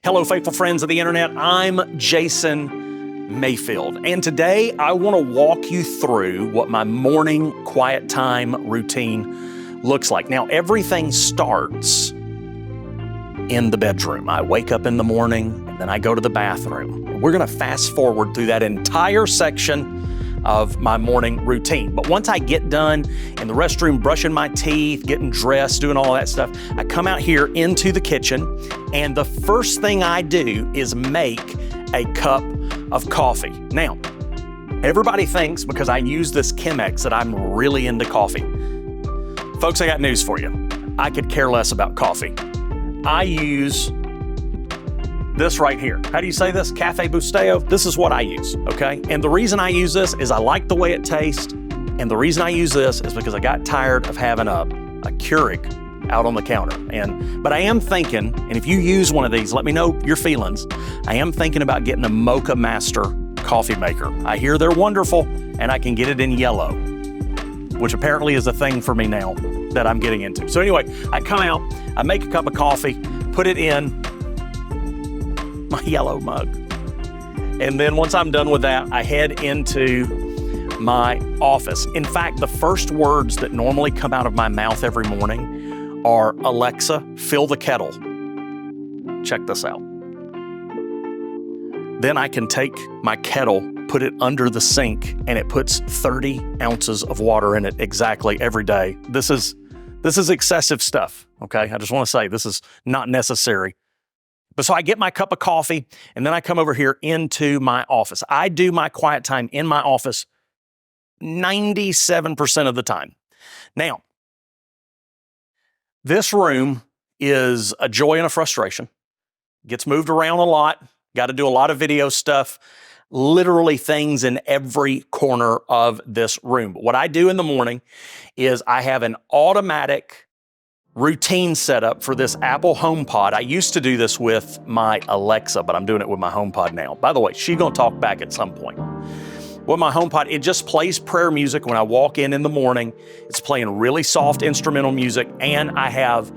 Hello, faithful friends of the internet. I'm Jason Mayfield, and today I want to walk you through what my morning quiet time routine looks like. Now, everything starts in the bedroom. I wake up in the morning, and then I go to the bathroom. We're going to fast forward through that entire section of my morning routine. But once I get done in the restroom, brushing my teeth, getting dressed, doing all that stuff, I come out here into the kitchen, and the first thing I do is make a cup of coffee. Now, everybody thinks because I use this Chemex that I'm really into coffee. Folks, I got news for you. I could care less about coffee. I use this right here. How do you say this? Cafe Bustelo? This is what I use, okay? And the reason I use this is I like the way it tastes. And the reason I use this is because I got tired of having a Keurig out on the counter. But I am thinking, and if you use one of these, let me know your feelings. I am thinking about getting a Mocha Master coffee maker. I hear they're wonderful, and I can get it in yellow, which apparently is a thing for me now that I'm getting into. So anyway, I come out, I make a cup of coffee, put it in my yellow mug. And then once I'm done with that, I head into my office. In fact, the first words that normally come out of my mouth every morning are, Alexa, fill the kettle. Check this out. Then I can take my kettle, put it under the sink, and it puts 30 ounces of water in it exactly every day. This is excessive stuff, okay? I just want to say this is not necessary. But so I get my cup of coffee, and then I come over here into my office. I do my quiet time in my office 97% of the time. Now, this room is a joy and a frustration. Gets moved around a lot. Got to do a lot of video stuff. Literally things in every corner of this room. But what I do in the morning is I have an automatic routine setup for this Apple HomePod. I used to do this with my Alexa, but I'm doing it with my HomePod now. By the way, she's gonna talk back at some point. With my HomePod, it just plays prayer music when I walk in the morning. It's playing really soft instrumental music, and I have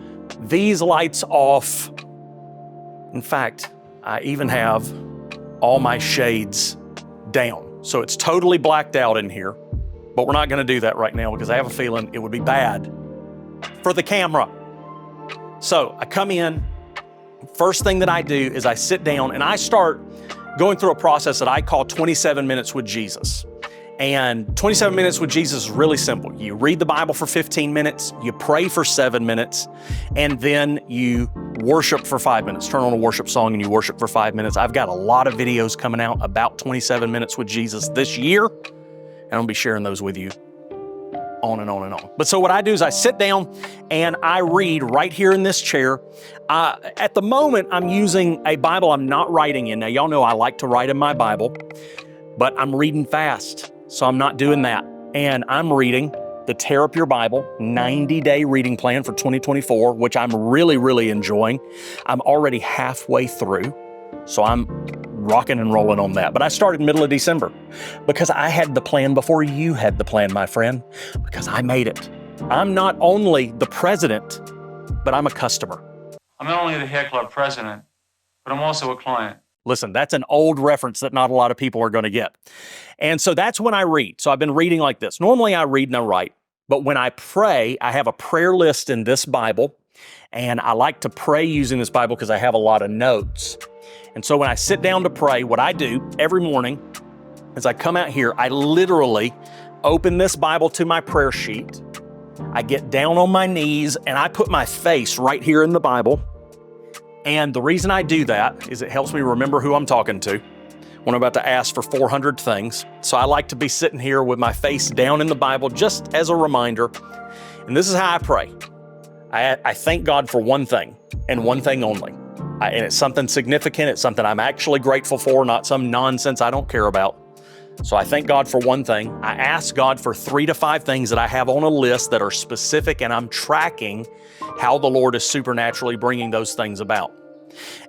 these lights off. In fact, I even have all my shades down. So it's totally blacked out in here, but we're not gonna do that right now because I have a feeling it would be bad for the camera. So I come in, first thing that I do is I sit down and I start going through a process that I call 27 minutes with Jesus. And 27 minutes with Jesus is really simple. You read the Bible for 15 minutes, you pray for 7 minutes, and then you worship for 5 minutes. Turn on a worship song and you worship for 5 minutes. I've got a lot of videos coming out about 27 minutes with Jesus this year, and I'll be sharing those with you on and on and on. But so what I do is I sit down and I read right here in this chair. At the moment, I'm using a Bible I'm not writing in. Now, y'all know I like to write in my Bible, but I'm reading fast, so I'm not doing that. And I'm reading the Tear Up Your Bible 90-day reading plan for 2024, which I'm really, really enjoying. I'm already halfway through, so I'm rocking and rolling on that. But I started middle of December because I had the plan before you had the plan, my friend, because I made it. I'm not only the president, but I'm a customer. I'm not only the hair club president, but I'm also a client. Listen, that's an old reference that not a lot of people are going to get. And so that's when I read. So I've been reading like this. Normally I read and I write, but when I pray, I have a prayer list in this Bible, and I like to pray using this Bible because I have a lot of notes. And so when I sit down to pray, what I do every morning is I come out here, I literally open this Bible to my prayer sheet. I get down on my knees and I put my face right here in the Bible. And the reason I do that is it helps me remember who I'm talking to when I'm about to ask for 400 things. So I like to be sitting here with my face down in the Bible just as a reminder. And this is how I pray. I thank God for one thing and one thing only. And it's something significant. It's something I'm actually grateful for, not some nonsense I don't care about. So I thank God for one thing. I ask God for 3 to 5 things that I have on a list that are specific, and I'm tracking how the Lord is supernaturally bringing those things about.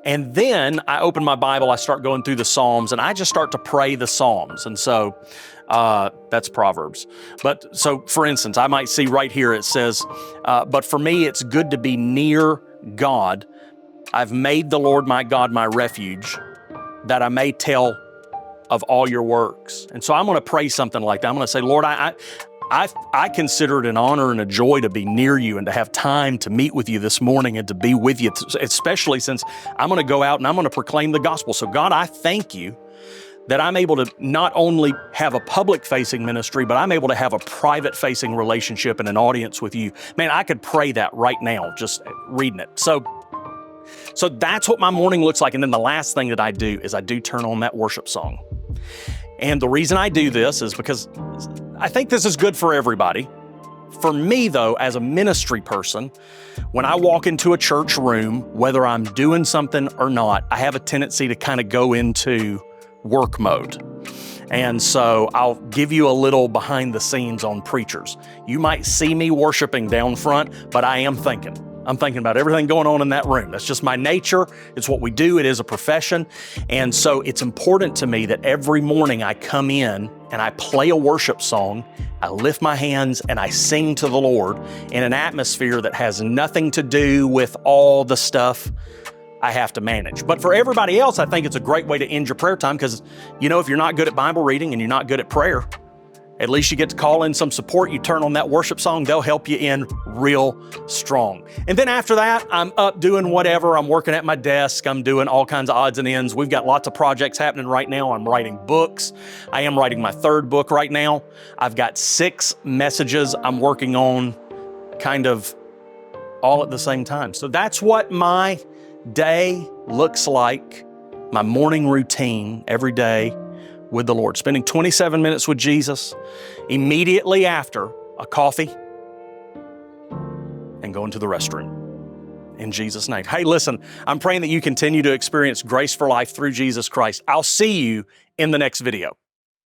And then I open my Bible, I start going through the Psalms, and I just start to pray the Psalms. And so that's Proverbs. But so for instance, I might see right here, it says, but for me, it's good to be near God I've made the Lord my God my refuge, that I may tell of all your works. And so I'm going to pray something like that. I'm going to say, Lord, I consider it an honor and a joy to be near you and to have time to meet with you this morning and to be with you, especially since I'm going to go out and I'm going to proclaim the gospel. So God, I thank you that I'm able to not only have a public-facing ministry, but I'm able to have a private-facing relationship and an audience with you. Man, I could pray that right now, just reading it. So that's what my morning looks like. And then the last thing that I do is I do turn on that worship song. And the reason I do this is because I think this is good for everybody. For me, though, as a ministry person, when I walk into a church room, whether I'm doing something or not, I have a tendency to kind of go into work mode. And so I'll give you a little behind the scenes on preachers. You might see me worshiping down front, but I am thinking. I'm thinking about everything going on in that room. That's just my nature. It's what we do. It is a profession. And so it's important to me that every morning I come in and I play a worship song, I lift my hands and I sing to the Lord in an atmosphere that has nothing to do with all the stuff I have to manage. But for everybody else, I think it's a great way to end your prayer time because, you know, if you're not good at Bible reading and you're not good at prayer, at least you get to call in some support. You turn on that worship song, they'll help you in real strong. And then after that, I'm up doing whatever. I'm working at my desk. I'm doing all kinds of odds and ends. We've got lots of projects happening right now. I'm writing books. I am writing my third book right now. I've got 6 messages I'm working on kind of all at the same time. So that's what my day looks like, my morning routine every day with the Lord. Spending 27 minutes with Jesus, immediately after a coffee, and going to the restroom. In Jesus' name. Hey, listen, I'm praying that you continue to experience grace for life through Jesus Christ. I'll see you in the next video.